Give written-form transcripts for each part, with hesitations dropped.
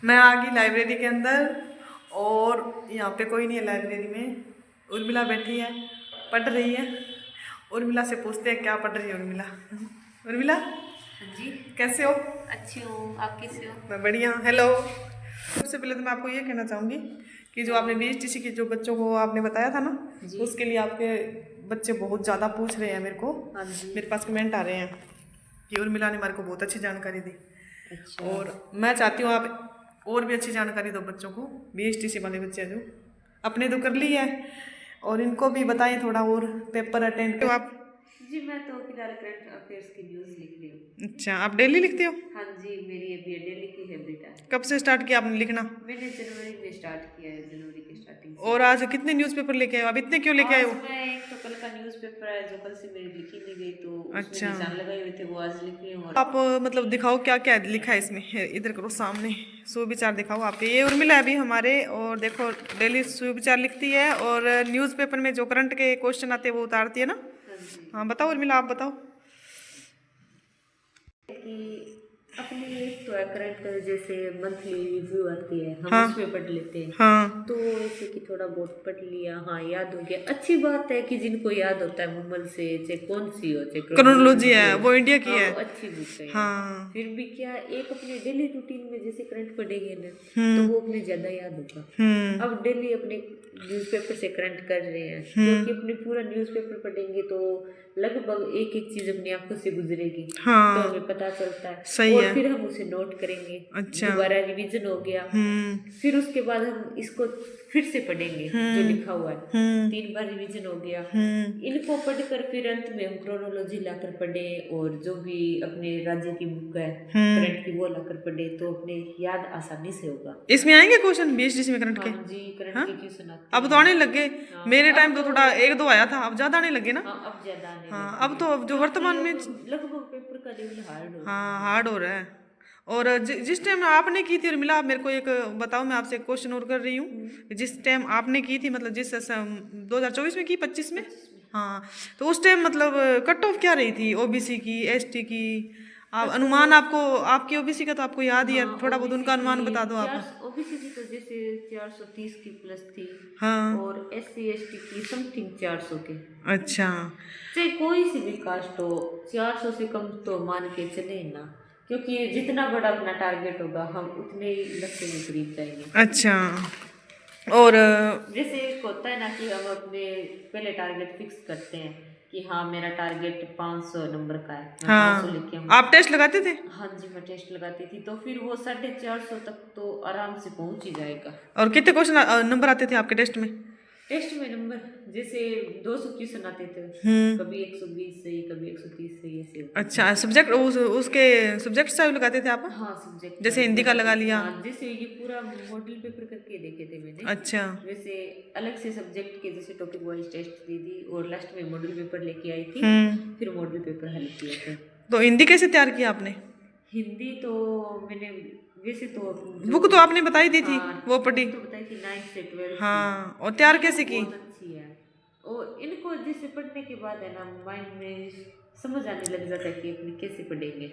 मैं आ गई लाइब्रेरी के अंदर और यहाँ पे कोई नहीं है लाइब्रेरी में। उर्मिला बैठी है, पढ़ रही है। उर्मिला से पूछते हैं क्या पढ़ रही है उर्मिला। उर्मिला हाँ जी। कैसे हो? अच्छी हूँ, आप कैसे हो? मैं बढ़िया। हेलो। सबसे पहले तो मैं आपको ये कहना चाहूँगी कि जो आपने बीएचटीसी के जो बच्चों को आपने बताया था ना, जी। उसके लिए आपके बच्चे बहुत ज़्यादा पूछ रहे हैं मेरे को। हाँ जी। मेरे पास कमेंट आ रहे हैं कि उर्मिला ने मेरे को बहुत अच्छी जानकारी दी। अच्छा। और मैं चाहती हूँ आप और भी अच्छी जानकारी दो बच्चों को। बीएचटीसी वाले बच्चे हैं जो अपने तो कर ली है और इनको भी बताएं थोड़ा और पेपर अटेंड। तो आप जी, मैं तो फिलहाल करंट अफेयर्स की न्यूज़ लिख रही हूँ। अच्छा, आप डेली लिखते हो? हाँ जी, मेरी अभी डेली की हैबिट है। कब से स्टार्ट किया आपने लिखना? मैंने जनवरी में स्टार्ट किया है, जनवरी की स्टार्टिंग से। और आज कितने न्यूज़पेपर लेके आए हो? अब इतने क्यों लेके आए आज हो? मैं एक तो कल का न्यूज़पेपर है जो कल से मेरी लिखी नहीं गई, तो उसमें अच्छा, निशान लगाए हुए थे, वो आज लिख रही हूँ। आप मतलब दिखाओ क्या क्या लिखा है इसमें। इधर करो सामने, सुविचार दिखाओ आपके। ये उर्मिला है अभी हमारे, और देखो डेली सुविचार लिखती है और न्यूज़पेपर में जो करंट के क्वेश्चन आते हैं वो उतारती है ना। हाँ जी। हाँ बताओ उर्मिला, आप बताओ। कि अपने एक तो करंट जैसे मंथली रिव्यू आती है, हम हाँ उसमें पढ़ लेते हैं। हाँ तो ऐसे कि थोड़ा बहुत पढ़ लिया, हाँ याद हो गया। अच्छी बात है कि जिनको याद होता है मुम्मल से, चाहे कौन सी हो, चाहे क्रोनोलॉजी क्रोनोलॉजी है, हो, वो इंडिया की हाँ है। वो अच्छी बुक है यार। हाँ। फिर भी क्या, एक अपने डेली रूटीन में जैसे करंट पढ़ेंगे ना, तो हम्म वो अपने ज़्यादा याद होगा। हम्म अब डेली अपने न्यूज़पेपर से करंट कर रहे हैं, हम्म क्योंकि अपने पूरा न्यूज़पेपर पढ़ेंगे तो लगभग एक एक चीज़ अपनी आंखों से गुजरेगी, तो हाँ हमें पता चलता है। सही और है। फिर हम उसे नोट करेंगे, अच्छा। दोबारा रिवीजन हो गया। हम्म फिर उसके बाद हम इसको फिर से पढ़ेंगे जो हम्म लिखा हुआ है, हम्म 3 बार रिवीजन हो गया। हम्म इनको पढ़कर फिर अंत में हम क्रोनोलॉजी लाकर पढ़े, और जो भी अपने राज्य की बुक है करंट की वो लाकर पढ़े, तो अपने याद आसानी से होगा। इसमें आएंगे क्वेश्चन बीएचडीसी में करंट हाँ के? जी, करंट हाँ के क्वेश्चन आते अब तो हैं। आने लग गए। हाँ, मेरे अब टाइम तो थोड़ा तो एक दो आया था, अब ज्यादा आने लगे ना। हाँ अब ज्यादा आने हाँ लग अब गए, तो जो क्योंकि वर्तमान में अब लगभग पेपर का लेवल हार्ड हो रहा हाँ है। हार्ड हो रहा है। और जिस टाइम आपने की थी और मिला, आप मेरे को एक बताओ, मैं आपसे एक क्वेश्चन और कर रही हूँ। जिस टाइम आपने की थी, मतलब जिस 2024 में की, 25 में। 25 में हाँ तो उस टाइम मतलब कट ऑफ क्या रही थी? ओबीसी की, एसटी की? आप कट अनुमान, ऑफ। आपको आपकी ओबीसी का तो आपको याद ही है, हाँ थोड़ा बहुत ओबीसी उनका की अनुमान बता दो आप। 4, ओबीसी की तो जैसे 430 की प्लस थी, हाँ। और एससी एसटी की समथिंग 400 के। अच्छा। चाहे कोई सी भी कास्ट हो, 400 से कम तो मान के चले ना, क्योंकि जितना बड़ा अपना टारगेट होगा हम उतने ही लक्ष्य में करीब जाएंगे। अच्छा। और जैसे एक होता है ना कि हम अपने पहले टारगेट फिक्स करते हैं कि हाँ मेरा टारगेट 500 नंबर का है, मैं 500 हाँ, लेके आऊँ। आप टेस्ट लगाते थे? हाँ जी, मैं टेस्ट लगाती थी, तो फिर वो 450 तक तो आराम से पहुंच ही जाएगा। और कितने क्वेश्चन नंबर आते थे आपके टेस्ट में? टेस्ट में नंबर जैसे 200 क्वेश्चन आते थे, कभी 120 सही, कभी 130 सही, ऐसे होते थे। अच्छा, सब्जेक्ट उसके सब्जेक्ट से लगाते थे आप? हाँ सब्जेक्ट जैसे हिंदी का लगा लिया। हाँ जैसे ये पूरा मॉडल पेपर करके देखे थे मैंने। अच्छा। वैसे अलग से सब्जेक्ट के जैसे टॉपिक वाइज टेस्ट दी थी, और लास्ट में मॉडल पेपर लेके आई थी, फिर मॉडल पेपर हल किए थे। तो हिंदी कैसे तैयार किया आपने? हिंदी तो मैंने वैसे तो बुक तो आपने बताई दी थी, हाँ वो पढ़ी। बुक तो बताई थी 9th से 12th की। हाँ, और तैयार ये कैसे की? बहुत अच्छी है, और इनको जैसे पढ़ने के बाद है ना माइंड में समझ आने लग जाता है कि अपने कैसे पढ़ेंगे।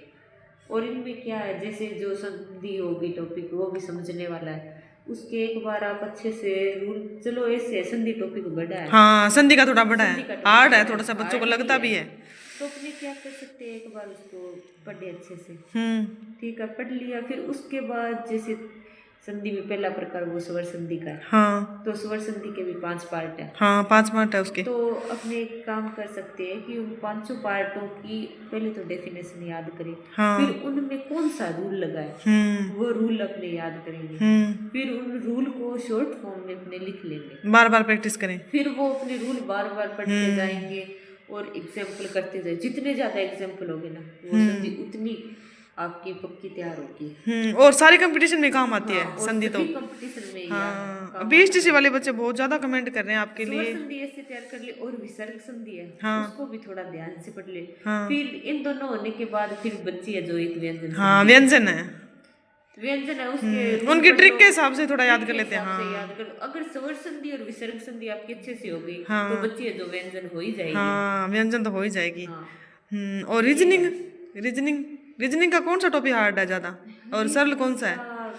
और इनमें क्या है, जैसे जो संधि होगी टॉपिक वो भी समझने वाला है, उसके एक बार आप अच्छे से रूल, चलो ऐसे संधि टॉपिक बड़ा है। हाँ संधि का थोड़ा बड़ा संधि है, का हार्ड टॉपिक है बड़ा थोड़ा सा, है, बच्चों को हार्ड भी लगता है। भी है। तो अपने क्या कर सकते हैं, एक बार उसको पढ़े अच्छे से, हम्म ठीक है पढ़ लिया, फिर उसके बाद जैसे संधि में पहला प्रकार वो स्वर संधि का है, हाँ तो स्वर संधि के भी 5 पार्ट है। हाँ 5 पार्ट है उसके। तो अपने एक काम कर सकते हैं कि उन 5 पार्टों की पहले तो डेफिनेशन याद करें, फिर हाँ। उनमें कौन सा रूल लगा है वो रूल अपने याद करेंगे, फिर उन रूल को शॉर्ट फॉर्म में अपने लिख लेंगे, बार बार प्रैक्टिस करें। फिर वो अपने रूल बार बार पढ़ते जाएंगे, और एग्जाम्पल करते जाए। जितने ज़्यादा एग्जाम्पल होंगे ना वो संधि उतनी आपकी पक्की तैयार होगी। और सारे कंपटीशन में काम आती हाँ, है और संधि तो। सभी कंपटीशन में हाँ काम आती बीएचटीसी है। वाले बच्चे बहुत ज्यादा कमेंट कर रहे हैं आपके स्वर लिए। संधि ऐसे तैयार कर ले, और विसर्ग संधि है हाँ उसको भी थोड़ा ध्यान से पढ़ ले। हाँ फिर इन दोनों होने के बाद फिर बच्ची है जो एक व्यंजन हाँ संधि, व्यंजन है। व्यंजन है उसके रूल उनकी पढ़ ट्रिक लो, के हिसाब से थोड़ा याद ट्रिक कर के लेते हैं। हिसाब से हाँ याद कर लो। अगर स्वर संधि और विसर्ग संधि आपकी अच्छे से हो गई हाँ तो बच्ची है जो व्यंजन हो ही जाएगी। हाँ व्यंजन तो हो ही जाएगी। हाँ और ये है। रीजनिंग, रीजनिंग रीजनिंग का कौन सा टॉपिक हार्ड है ज्यादा, और सरल कौन रीजनिंग सा का है?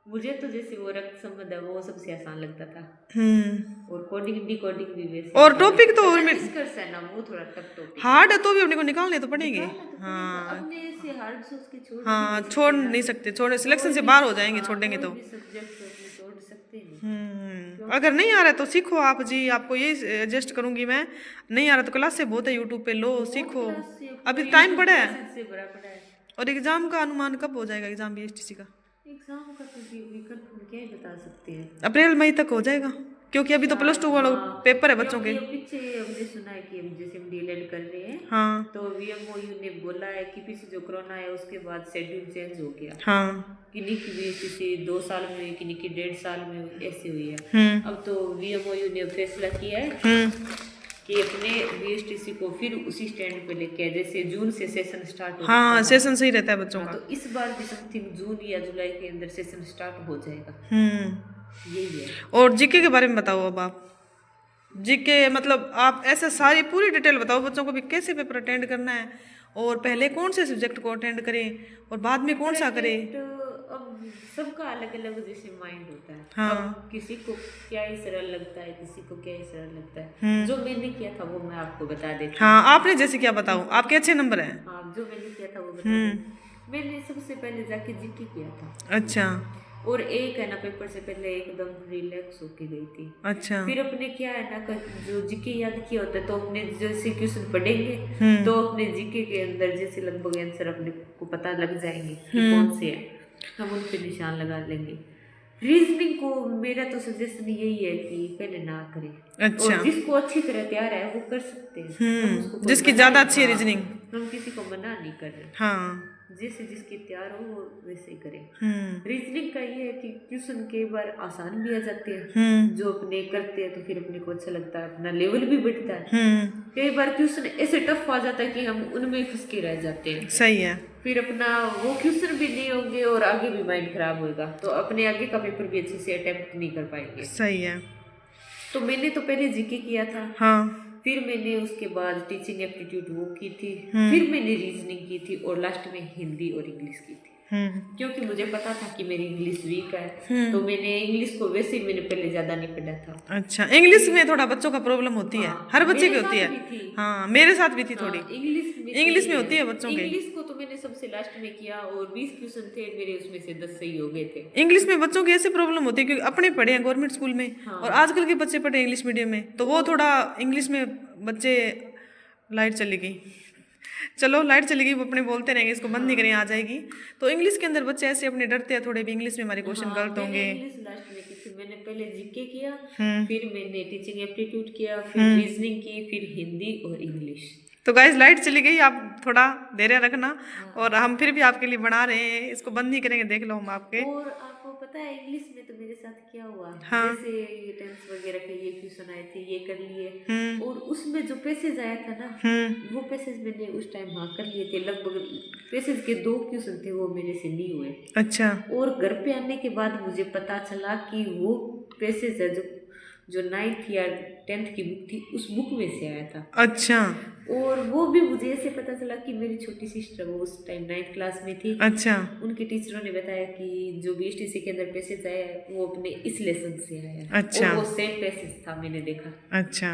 मुझे तो जैसे वो रक्त संबंध है वो सबसे आसान लगता था, और और कोडिंग डिकोडिंग भी वैसे टॉपिक तो और निष्कर्ष है ना वो थोड़ा टफ टॉपिक है, हार्ड है तो भी अपने को निकालने तो पड़ेंगे। निकालना तो पड़ेगा, हाँ अपने से हार्ड सोच के छोड़ भी हाँ, नहीं छोड़ सकते ना, नहीं सकते, छोड़े सिलेक्शन कोई से भी बाहर हो जाएंगे हाँ, छोड़ेंगे कोई तो। भी सब्जेक्ट को अपने छोड़ सकते नहीं। अगर नहीं आ रहा है तो सीखो आप जी, आपको यही सजेस्ट करूंगी मैं। नहीं आ रहा तो क्लास से बहुत है, यूट्यूब पे लो बहुत सीखो, क्लास से अभी पूरा टाइम YouTube पड़ा है। क्लासेस से भरा पड़ा है। और एग्जाम का अनुमान कब हो जाएगा, एग्जाम बीएसटीसी का? एग्जाम का तो विकल्प हम क्या ही बता सकते हैं। अप्रैल मई तक हो जाएगा, क्योंकि अभी तो +2 वाला हाँ, पेपर है बच्चों के। क्योंकि अब पीछे हमने सुना है कि हम जैसे हम डीएलएड कर रहे हैं, हाँ तो वीएमओयू ने बोला है कि पीछे जो कोरोना है उसके बाद शेड्यूल चेंज हो गया, हाँ किन्हीं की भी किसी 2 साल में हुई, किन्हीं की 1.5 साल में हुई, ऐसी हुई है। अब तो वीएमओयू ने फैसला किया है कि अपने बीएसटीसी को फिर उसी स्टैंड पे लेके आए जैसे जून से सेशन स्टार्ट हो हाँ, था। सेशन सही रहता है बच्चों हाँ, का। तो इस बार भी समथिंग जून या जुलाई के अंदर सेशन स्टार्ट हो जाएगा, यही है। और जीके के बारे में बताओ अब आप। जीके मतलब आप ऐसे सारी पूरी डिटेल बताओ बच्चों को भी, कैसे पेपर अटेंड करना है, और पहले कौन से सब्जेक्ट को अटेंड करें और बाद में कौन सा करें। तो अब सबका अलग अलग जैसे माइंड होता है। हाँ। अब किसी को क्या ही सरल लगता है, किसी को क्या ही सरल लगता है। जो मैंने किया था वो मैं आपको बता देती हूँ। हाँ, आपने जैसे क्या बताओ, आपके अच्छे नंबर हैं। हाँ, जो मैंने किया था वो बता देती। मैंने सबसे पहले जाके जीके किया था। अच्छा और एक है ना पेपर से पहले एकदम रिलैक्स होके गई थी। अच्छा। फिर अपने क्या है ना जो जीके याद किया होता है तो अपने जैसे क्वेश्चन पढ़ेंगे तो अपने जीके के अंदर जैसे लगभग आंसर अपने को पता लग जाएंगे कि कौन से है, हम उन पे निशान लगा लेंगे। रीजनिंग को मेरा तो सजेशन यही है कि पहले ना करें। अच्छा। और जिसको अच्छी तरह तैयार है वो कर सकते हैं, हम उसको कोई जिसकी मना ज्यादा नहीं- अच्छी है हाँ, रीजनिंग। हम किसी को मना नहीं कर रहे। हाँ जैसे जिसकी तैयार हो वो वैसे ही करें। रीजनिंग का ये है कि क्वेश्चन कई बार आसान भी आ जाते हैं, जो अपने करते हैं तो फिर अपने को अच्छा लगता है, अपना लेवल भी बढ़ता है। कई बार क्वेश्चन ऐसे टफ आ जाता है कि हम उनमें ही फंस के रह जाते हैं। सही है। फिर अपना वो क्वेश्चन भी नहीं होंगे और आगे भी माइंड खराब होएगा, तो अपने आगे का पेपर भी अच्छे से अटेम्प्ट नहीं कर पाएंगे। सही है। तो मैंने तो पहले जीके किया था। हाँ। फिर मैंने उसके बाद टीचिंग एप्टीट्यूड वो की थी, फिर मैंने रीजनिंग की थी और लास्ट में हिंदी और इंग्लिश की थी। क्योंकि मुझे पता था कि मेरी इंग्लिश वीक है, तो मैंने इंग्लिश को वैसे ही मैंने पहले ज्यादा नहीं पढ़ा था। अच्छा, इंग्लिश में थोड़ा बच्चों का प्रॉब्लम होती है, हर बच्चे की होती है। हाँ, मेरे साथ भी थी थोड़ी। इंग्लिश में होती है बच्चों के। इंग्लिश को तो मैंने सबसे लास्ट में किया और 20 क्वेश्चन थे मेरे, उसमें से 10 सही हो गए थे। इंग्लिश में बच्चों की ऐसे प्रॉब्लम होती है क्योंकि अपने पढ़े हैं गवर्नमेंट स्कूल में, और आजकल के बच्चे पढ़े इंग्लिश मीडियम में, तो वो थोड़ा इंग्लिश में बच्चे। लाइट चली गई, चलो लाइट चली गई, वो अपने बोलते रहेंगे, इसको बंद नहीं करें, आ जाएगी। तो इंग्लिश के अंदर बच्चे ऐसे अपने डरते हैं थोड़े भी, इंग्लिश में हमारे क्वेश्चन गलत होंगे। इंग्लिश लास्ट में की थी मैंने, पहले जीके किया, फिर मैंने टीचिंग एप्टीट्यूड किया, फिर रीजनिंग की, फिर हिंदी और इंग्लिश। तो गाइस लाइट चली गई, आप थोड़ा धैर्य रखना, और हम फिर भी आपके लिए बना रहे हैं, इसको बंद नहीं करेंगे, देख लो हम आपके। और आपको पता है इंग्लिश में तो मेरे साथ क्या हुआ? हाँ। जैसे ये टेंस वगैरह के ये क्वेश्चन आए थे, ये कर लिए, और उसमें जो पैसेज आया था ना, वो पैसेज मैंने उस टाइम हाँ कर लिए थे। लगभग पैसेज के 2 क्वेश्चन थे वो मेरे से नहीं हुए। अच्छा। और घर पे आने के बाद मुझे पता चला कि वो पैसेज है जो 9th या 10th की बुक थी उस बुक में से आया था। अच्छा। और वो भी मुझे ऐसे पता चला कि मेरी छोटी सिस्टर वो उस टाइम 9th क्लास में थी। अच्छा। उनके टीचरों ने बताया कि जो बीएसटीसी के अंदर पैसेज आया है वो अपने इस लेसन से आया है। अच्छा। और वो सेम पैसेज था, मैंने देखा। अच्छा,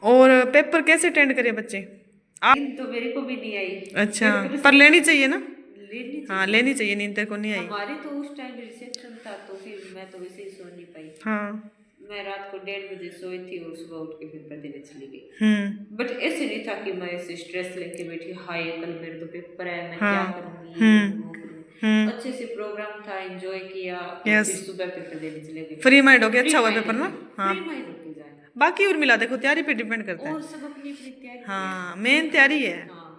और पेपर कैसे अटेंड करें बच्चे? तो मेरे को भी नहीं आई। अच्छा, पर लेनी चाहिए ना? लेनी चाहिए। हाँ लेनी चाहिए, नींद तेरे को नहीं आई? हमारे तो उस टाइम रिसेप्शन था तो फिर मैं तो वैसे ही सो नहीं पाई। हाँ। मैं रात को 1:30 बजे सोई थी और सुबह उठ के पेपर देने चली गई। बट ऐसे नहीं था कि मैं ऐसे स्ट्रेस लेके बैठी, हाय कल मेरे तो पेपर है, मैं क्या करूँगी, ये करूँ, वो करूँ। अच्छे से प्रोग्राम था, एंजॉय किया, और फिर सुबह पेपर देने चले गए। फ्री माइंड हो गया, अच्छा हुआ पेपर ना? हाँ, फ्री माइंड होके जाए। बाकी और मिला देखो, तैयारी पे डिपेंड करता है। और सब अपनी अपनी तैयारी। हाँ, मेन तैयारी है। हाँ,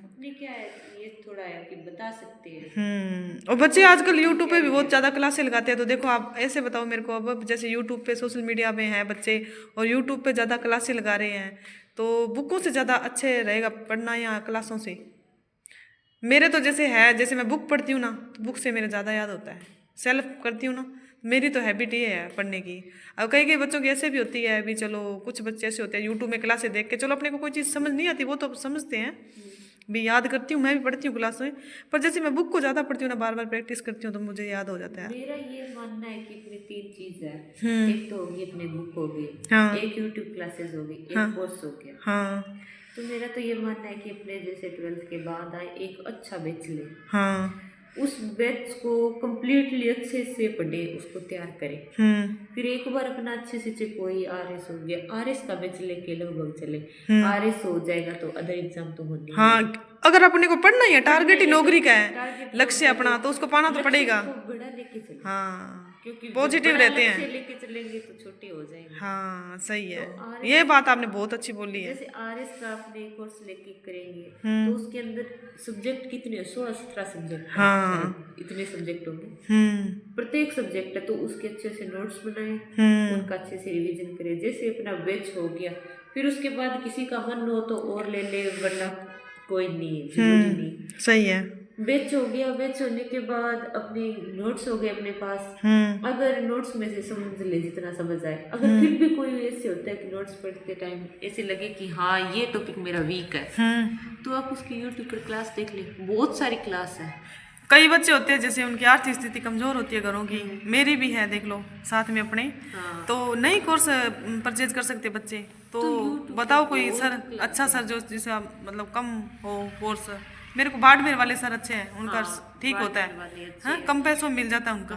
अपने क्या है ये थोड़ा है कि बता सकते हैं। और बच्चे आजकल यूट्यूब पे भी बहुत ज़्यादा क्लासें लगाते हैं, तो देखो आप ऐसे बताओ मेरे को, अब जैसे यूट्यूब पे सोशल मीडिया में हैं बच्चे और यूट्यूब पे ज़्यादा क्लासें लगा रहे हैं, तो बुकों से ज़्यादा अच्छे रहेगा पढ़ना या क्लासों से? मेरे तो जैसे है, जैसे मैं बुक पढ़ती हूँ ना तो बुक से मेरे ज़्यादा याद होता है, सेल्फ करती हूँ ना, मेरी तो हैबिट ये है पढ़ने की। अब कई बच्चों की ऐसे भी होती है, अभी चलो कुछ बच्चे ऐसे होते हैं यूट्यूब में क्लासें देख के, चलो अपने को कोई चीज़ समझ नहीं आती वो तो समझते हैं, भी याद करती हूँ, मैं भी पढ़ती हूँ क्लास में, पर जैसे मैं बुक को ज़्यादा पढ़ती हूँ ना, बार बार प्रैक्टिस करती हूँ तो मुझे याद हो जाता है। मेरा ये मानना है कि अपनी 3 चीज़ है। हम्म। एक तो होगी अपनी बुक हो गई, हाँ। एक यूट्यूब क्लासेस हो गई, हाँ। एक कोर्स हो गया। हाँ। तो मेरा तो ये मानना है कि अपने जैसे 12th के बाद आए एक अच्छा बैच ले, हाँ। उस बैच को कंप्लीटली अच्छे से पढ़े, उसको तैयार करें। फिर एक बार अपना अच्छे से चेक कोई RS हो गया, RS का बैच लेके लगभग चले। RS हो जाएगा तो अदर एग्जाम तो होने हाँ, अगर अपने को पढ़ना ही है, टारगेट ही नौकरी का है, टारगेट लक्ष्य अपना, तो उसको पाना तो पड़ेगा। बड़ा लेके चले। हाँ, क्योंकि पॉजिटिव बड़ा रहते लक्ष्य हैं। लेके चलेंगे तो छोटे हो जाएंगे। हाँ सही है, तो ये बात आपने बहुत अच्छी बोली है। जैसे RS का अपने कोर्स लेके करेंगे तो उसके अंदर सब्जेक्ट कितने 16-17 सब्जेक्ट है। हाँ। इतने सब्जेक्ट होंगे, प्रत्येक सब्जेक्ट है, तो उसके अच्छे से नोट्स बनाए, उनका अच्छे से रिवीजन करें। जैसे अपना बैच हो गया, फिर उसके बाद किसी का मन हो तो और ले ले, वरना कोई नहीं, जरूरी नहीं। सही है। बैच हो गया, बैच होने के बाद अपने नोट्स हो गए अपने पास। अगर नोट्स में से समझ ले जितना समझ आए, अगर फिर भी कोई ऐसे होता है कि नोट्स पढ़ते टाइम ऐसे लगे कि हाँ ये टॉपिक मेरा वीक है, तो आप उसकी यूट्यूब पर क्लास देख ले, बहुत सारी क्लास है। कई बच्चे होते हैं जैसे उनकी आर्थिक स्थिति कमजोर होती है घरों की, मेरी भी है, देख लो साथ में अपने। हाँ। तो नई कोर्स परचेज कर सकते बच्चे, तो बताओ कोई सर अच्छा सर जो जिसका मतलब कम हो कोर्स। मेरे को बाड़मेर वाले सर अच्छे हैं, उनका ठीक होता है। हाँ, कम पैसों में मिल जाता है उनका।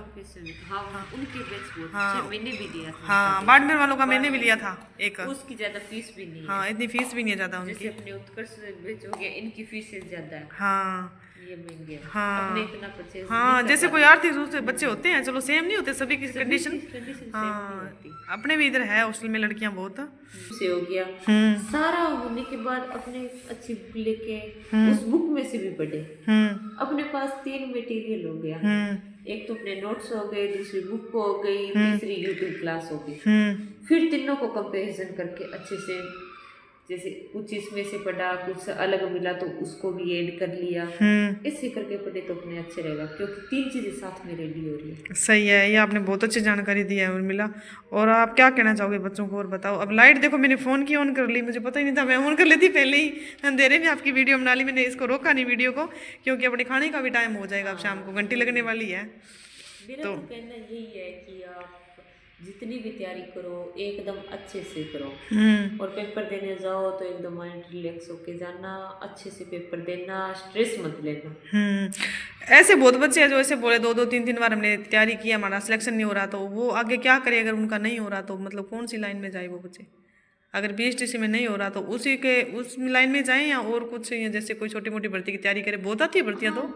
हाँ, उनके बैच बहुत हाँ। अच्छे, मैंने भी दिया था। हाँ, बाड़मेर वालों का मैंने भी लिया था एक। उसकी ज्यादा फीस भी नहीं है। हाँ, इतनी फीस भी नहीं है ज्यादा जैसे उनकी। अपने उत्कर्ष बैच हो गया, इनकी फीस ज्यादा है, हाँ। ये महंगे है। हाँ। अपने इतना परचेज हाँ, जैसे कोई आर्थिक रूप से बच्चे होते हैं, चलो सेम नहीं होते सभी की कंडीशन। हाँ, अपने भी इधर है हॉस्टल में लड़कियां बहुत। से हो गया, सारा होने के बाद अपने अच्छी बुक लेके उस बुक में से भी पढ़े। अपने पास 3 मटेरियल हो गया, एक तो अपने नोट्स हो गए, दूसरी बुक हो गई, तीसरी यूट्यूब क्लास हो गई। फिर तीनों को कंपैरिजन करके अच्छे से, जैसे कुछ इसमें से पढ़ा, कुछ अलग मिला तो उसको भी ऐड कर लिया, ऐसे करके पढ़े तो अपने अच्छे रहेगा, क्योंकि 3 चीजें साथ में रेडी हो रही है। सही है, ये आपने बहुत अच्छी जानकारी दी है उर्मिला। और आप क्या कहना चाहोगे बच्चों को, और बताओ। अब लाइट देखो मैंने फ़ोन की ऑन कर ली, मुझे पता ही नहीं था, मैं ऑन कर लेती पहले ही, अंधेरे में आपकी वीडियो बना ली। मैंने इसको रोका नहीं वीडियो को, क्योंकि अपने खाने का भी टाइम हो जाएगा, अब शाम को घंटी लगने वाली है। मेरा तो कहना यही है कि आप जितनी भी तैयारी करो एकदम अच्छे से करो, और पेपर देने जाओ तो एकदम माइंड रिलैक्स होके जाना, अच्छे से पेपर देना, स्ट्रेस मत लेना। ऐसे बहुत बच्चे हैं जो ऐसे बोले 2-3 बार हमने तैयारी की, हमारा सिलेक्शन नहीं हो रहा, तो वो आगे क्या करे अगर उनका नहीं हो रहा तो, मतलब कौन सी लाइन में जाए वो बच्चे। अगर BSTC में नहीं हो रहा तो उसी के उस लाइन में जाएं, या और कुछ, या जैसे कोई छोटी मोटी भर्ती की तैयारी करे। बहुत आती है भर्तियाँ तो।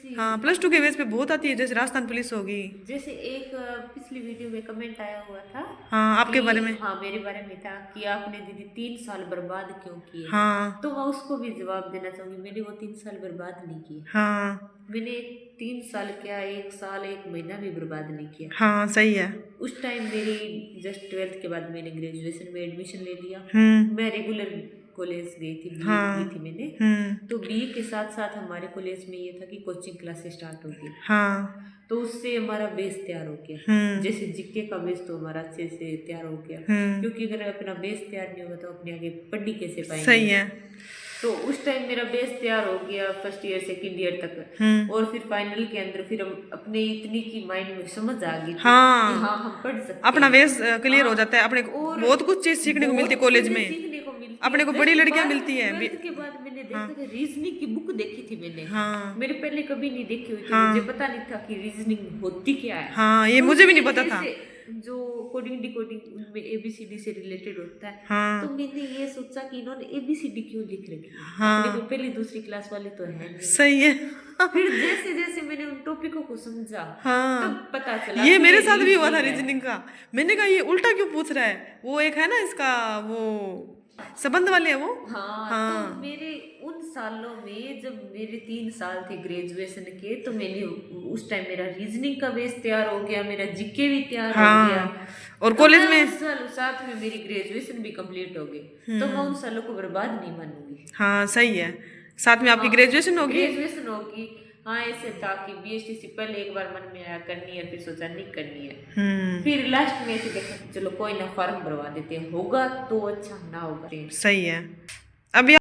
हाँ, +2 के बेस पे बहुत आती है, जैसे राजस्थान पुलिस होगी। जैसे एक पिछली वीडियो में कमेंट आया हुआ था, हाँ, आपके बारे में। हाँ, मेरे बारे में था कि आपने दीदी 3 साल बर्बाद क्यों किए। हाँ। तो मैं उसको भी जवाब देना चाहूंगी, मैंने वो 3 साल बर्बाद नहीं किए। हाँ, मैंने 3 साल क्या, 1 साल 1 महीना भी बर्बाद नहीं किया। हाँ सही है। उस टाइम मेरी जस्ट 12th के बाद मैंने ग्रेजुएशन में एडमिशन ले लिया। मैं रेगुलर कॉलेज गई थी, BE की थी मैंने। तो BE के साथ साथ हमारे कॉलेज में ये था कि कोचिंग क्लासेस स्टार्ट हो गई। हाँ। तो उससे हमारा बेस तैयार हो गया। जैसे GK का बेस तो हमारा अच्छे से तैयार हो गया, क्योंकि अगर अपना बेस तैयार नहीं होगा तो अपने आगे पढ़ी कैसे पाएंगे। सही है। तो उस टाइम मेरा बेस तैयार हो गया फर्स्ट ईयर सेकंड ईयर तक, और फिर फाइनल के अंदर फिर हम अपने इतनी की माइंड में समझ आ गई कि हाँ हम पढ़ सकते हैं, अपना बेस क्लियर हो जाता है, अपने को बहुत कुछ चीज सीखने को मिलती है कॉलेज में, अपने को बड़ी लड़कियां मिलती है। 12th के बाद मैंने देखा था, रीजनिंग की बुक देखी थी मैंने। मेरे पहले कभी नहीं देखी हुई थी, मुझे पता नहीं था कि रीजनिंग होती क्या है। हाँ, ये मुझे भी नहीं पता था। जो कोडिंग डिकोडिंग उनमें ABCD से रिलेटेड होता है। हाँ। तो मैंने ये सोचा कि इन्होंने ABCD क्यों लिख रखी है। हाँ। देखो पहली दूसरी क्लास वाले तो है नहीं। सही है। फिर जैसे जैसे मैंने उन टॉपिकों को समझा, हाँ, तब पता चला ये मेरे साथ भी हुआ था रीजनिंग का। मैंने कहा ये उल्टा क्यों पूछ रहा है, वो एक है ना इसका वो संबंध वाले है वो। हाँ। तो मेरे उन सालों में जब मेरे 3 साल थे ग्रेजुएशन के, तो मैंने उस टाइम मेरा रीजनिंग का बेस तैयार हो गया, मेरा GK भी तैयार हो गया, और कॉलेज में साथ में मेरी ग्रेजुएशन भी कंप्लीट हो गई। तो मैं उन सालों को बर्बाद नहीं मानूंगी। हाँ सही है, साथ में आपकी ग्रेजुएशन होगी। हाँ, ऐसे था कि BSTC पहले एक बार मन में आया करनी है, फिर सोचा नहीं करनी है, फिर लास्ट में ऐसे देखा चलो कोई ना फॉर्म भरवा देते हैं, होगा तो अच्छा, ना होगा। सही है। अभी